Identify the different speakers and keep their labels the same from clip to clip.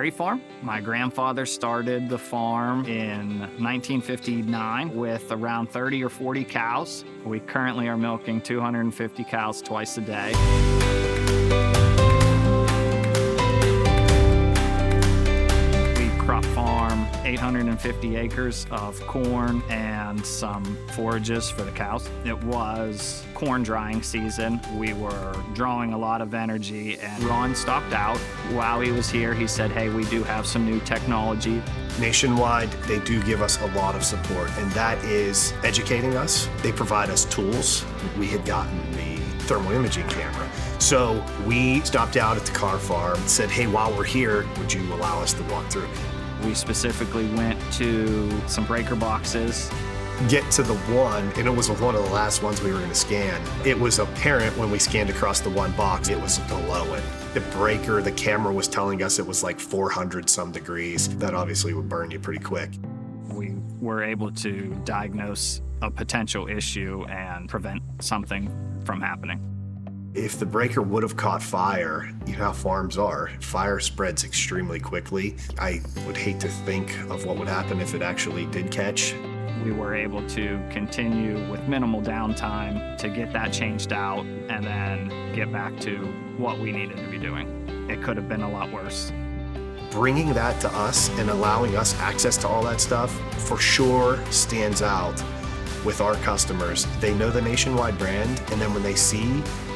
Speaker 1: dairy farm. My grandfather started the farm in 1959 with around 30 or 40 cows. We currently are milking 250 cows twice a day. Crop farm, 850 acres of corn and some forages for the cows. It was corn drying season. We were drawing a lot of energy, and Ron stopped out. While he was here, he said, hey, we do have some new technology.
Speaker 2: Nationwide, they do give us a lot of support, and that is educating us. They provide us tools. We had gotten the thermal imaging camera. So we stopped out at the car farm and said, hey, while we're here, would you allow us to walk through?
Speaker 1: We specifically went to some breaker boxes.
Speaker 2: Get to the one, and it was one of the last ones we were going to scan. It was apparent when we scanned across the one box, it was below it. The breaker, the camera was telling us it was like 400 some degrees. That obviously would burn you pretty quick.
Speaker 1: We were able to diagnose a potential issue and prevent something from happening.
Speaker 2: If the breaker would have caught fire, you know how farms are, fire spreads extremely quickly. I would hate to think of what would happen if it actually did catch.
Speaker 1: We were able to continue with minimal downtime to get that changed out and then get back to what we needed to be doing. It could have been a lot worse.
Speaker 2: Bringing that to us and allowing us access to all that stuff for sure stands out with our customers. They know the Nationwide brand, and then when they see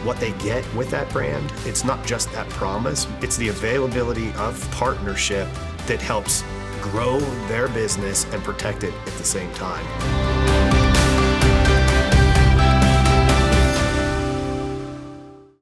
Speaker 2: what they get with that brand, it's not just that promise, it's the availability of partnership that helps grow their business and protect it at the same time.